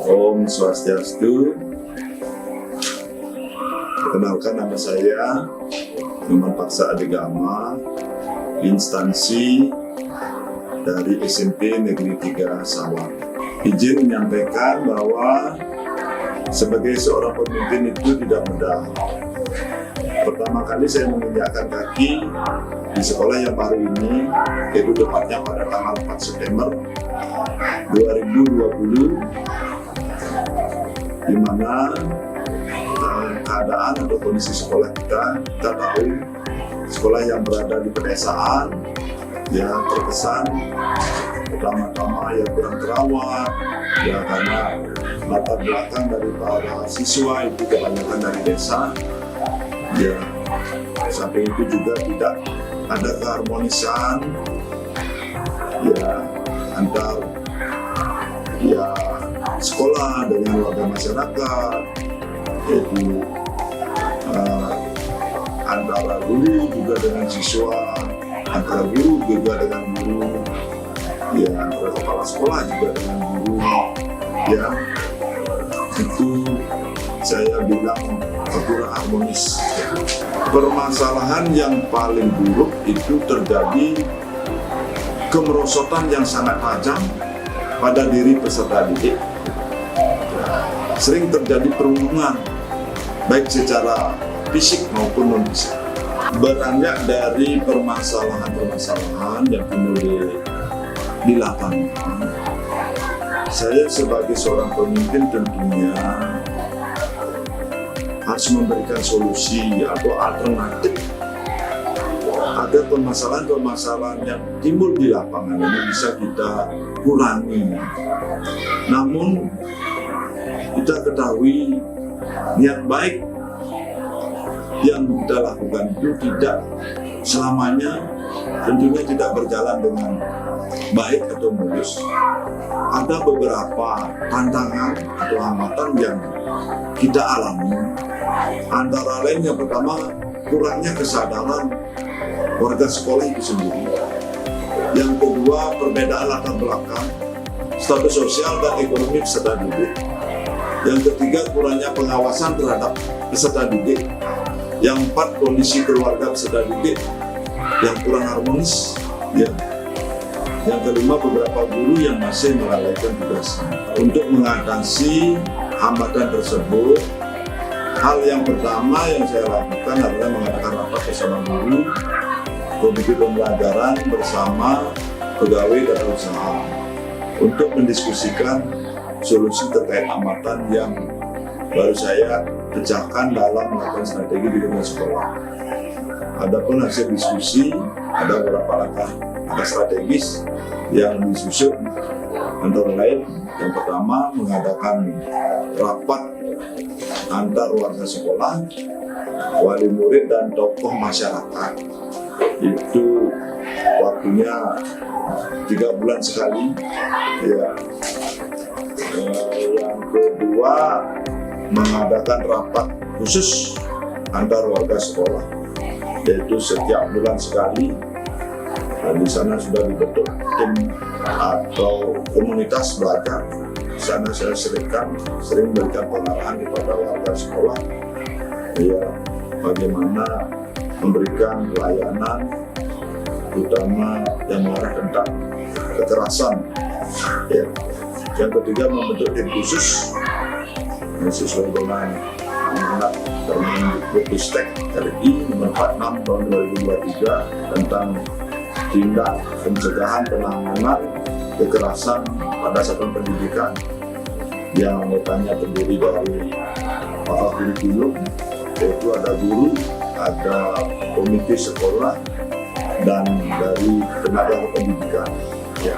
Om Swastiastu. Perkenalkan, nama saya Muhammad Paksa Adigama, instansi dari SMP Negeri 3 Sawah. Izin menyampaikan bahwa sebagai seorang pemimpin itu tidak mudah. Pertama kali saya menginjakkan kaki di sekolah yang baru ini, yaitu tepatnya pada tanggal 4 September 2020, di mana keadaan atau kondisi sekolah kita tahu sekolah yang berada di pedesaan yang terkesan pertama-tama ya kurang terawat ya, karena latar belakang dari para siswa itu kebanyakan dari desa ya. Sampai itu juga tidak ada keharmonisan ya antar ya sekolah dengan warga masyarakat, yaitu antara guru juga dengan siswa, antara guru juga dengan guru, ya antara kepala sekolah juga dengan guru, ya itu saya bilang kurang harmonis. Permasalahan yang paling buruk itu terjadi kemerosotan yang sangat tajam pada diri peserta didik. Sering terjadi perundungan, baik secara fisik maupun non-fisik. Beranjak dari permasalahan-permasalahan yang timbul di lapangan, saya sebagai seorang pemimpin tentunya harus memberikan solusi atau alternatif agar permasalahan-permasalahan yang timbul di lapangan ini bisa kita kurangi. Namun kita ketahui niat baik yang kita lakukan itu tidak selamanya tentunya tidak berjalan dengan baik atau mulus. Ada beberapa tantangan atau hambatan yang kita alami. Antara lain yang pertama, kurangnya kesadaran warga sekolah itu sendiri. Yang kedua, perbedaan latar belakang, status sosial dan ekonomi peserta didik. Yang ketiga, kurangnya pengawasan terhadap peserta didik. Yang empat, kondisi keluarga peserta didik yang kurang harmonis. Ya. Yang kelima, beberapa guru yang masih melalaikan tugasnya. Untuk mengatasi hambatan tersebut, hal yang pertama yang saya lakukan adalah mengadakan rapat bersama guru, komite pembelajaran bersama pegawai dan usaha untuk mendiskusikan solusi terkait hambatan yang baru saya pecahkan dalam melakukan strategi di lingkungan sekolah. Adapun hasil diskusi, ada beberapa langkah strategis yang disusun, antara lain yang pertama mengadakan rapat antar warga sekolah, wali murid dan tokoh masyarakat. Itu waktunya 3 bulan sekali. Ya. Yang kedua mengadakan rapat khusus antar warga sekolah, yaitu setiap bulan sekali. Dan di sana sudah dibentuk tim atau komunitas belajar. Di sana saya sering memberikan pengarahan kepada warga sekolah, ya bagaimana memberikan pelayanan, terutama yang mengarah tentang kekerasan. Ya. Yang ketiga, membentuk tim khusus sesuai dengan amanat Permendikbudristek RI nomor 46 tahun 2023 tentang tindak pencegahan penanganan kekerasan pada satuan pendidikan, yang anggotanya terdiri dari pakar kurikulum, yaitu ada guru, ada komite sekolah, dan dari tenaga pendidikan. Ya.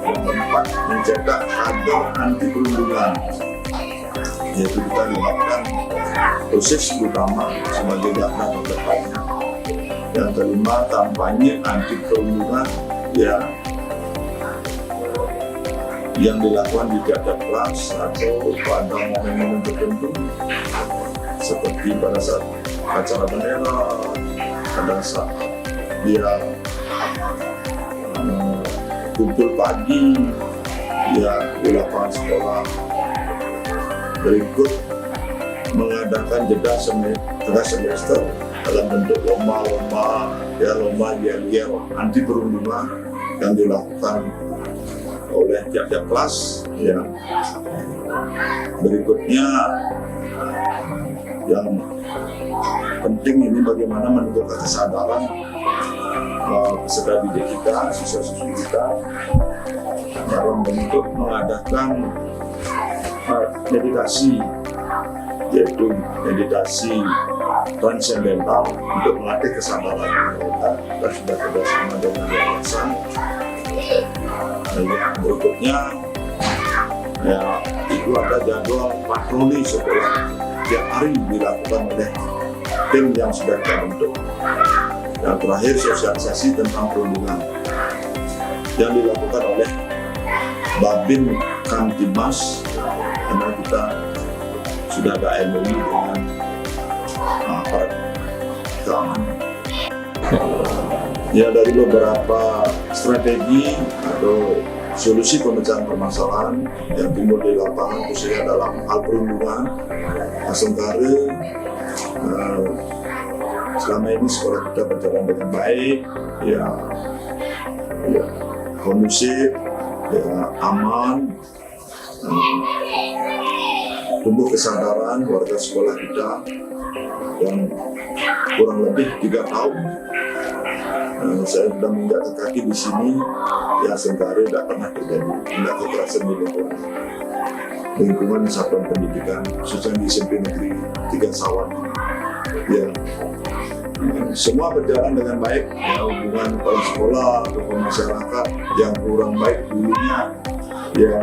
Yang keempat, mencetak kader anti perundungan, yaitu kita libatkan proses utama sebagai garda terdepannya. Yang kelima, kampanye anti perundungan yang dilakukan di tiap-tiap kelas atau pada momen-momen tertentu, seperti pada saat acara bendera, pada saat dia kumpul pagi, yang di lapangan sekolah. Berikut mengadakan jeda tengah semester dalam bentuk lomba-lomba, lomba yel-yel anti perundungan yang dilakukan oleh tiap-tiap kelas. Ya. Berikutnya yang penting ini bagaimana menumbuhkan kesadaran peserta didik kita, siswa-siswi kita dalam bentuk mengadakan meditasi, yaitu meditasi transendental untuk melatih kesadaran mereka. Kita sudah kerjasama dengan yayasan. Yang berikutnya itu ada jadwal patroli sekolah tiap hari dilakukan oleh tim yang sudah kita bentuk. Yang terakhir sosialisasi tentang perundungan yang dilakukan oleh Babin Kamtibmas, karena kita sudah ada MOU dengan aparat keamanan. Ya, dari beberapa strategi atau solusi pemecahan permasalahan yang timbul di lapangan khususnya dalam hal perundungan, Asengkare, selama ini sekolah kita berjalan dengan baik, ya kondusif, ya aman, tumbuh kesadaran warga sekolah kita yang kurang lebih 3 tahun. Saya sudah menginjak kaki di sini, ya Asengkare tidak pernah terjadi tindak kekerasan di lingkungan satuan pendidikan, khususnya di SMP Negeri 3 Sawan. Ya, semua berjalan dengan baik. Ya, hubungan kepala sekolah atau masyarakat yang kurang baik dulunya, ya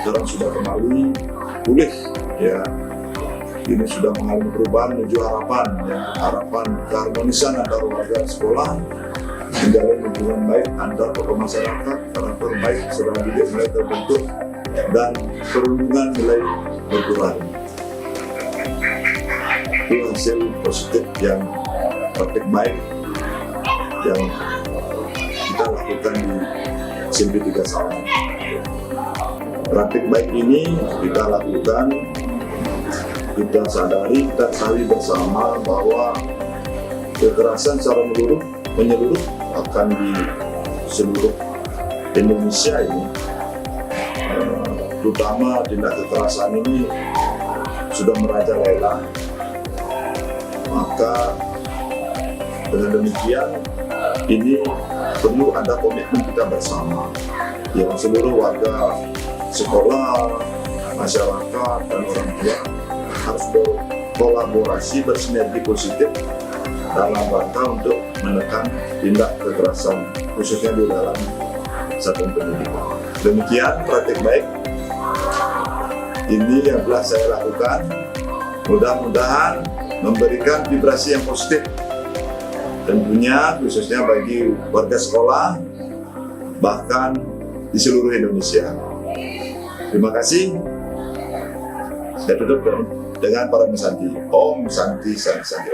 sekarang sudah kembali pulih. Ya, ini sudah mengalami perubahan menuju harapan, ya, harapan keharmonisan antara warga sekolah, menjalin hubungan baik antar tokoh masyarakat, karakter baik serta didik mulai terbentuk dan perundungan mulai berkurang. Itu hasil positif yang praktik baik yang kita lakukan di SMP 3 Sawan. Praktik baik ini kita lakukan, kita sadari, kita ketahui bersama bahwa kekerasan secara menyeluruh akan di seluruh Indonesia ini, terutama tindak kekerasan ini sudah merajalela. Maka dengan demikian ini perlu ada komitmen kita bersama, yang seluruh warga sekolah, masyarakat, dan orang tua harus berkolaborasi, bersinergi positif dalam rangka untuk menekan tindak kekerasan, khususnya di dalam satuan pendidikan. Demikian praktik baik ini yang telah saya lakukan, mudah-mudahan memberikan vibrasi yang positif, tentunya khususnya bagi warga sekolah, bahkan di seluruh Indonesia. Terima kasih. Saya tutup dengan para Santi. Om Santi Santi Santi.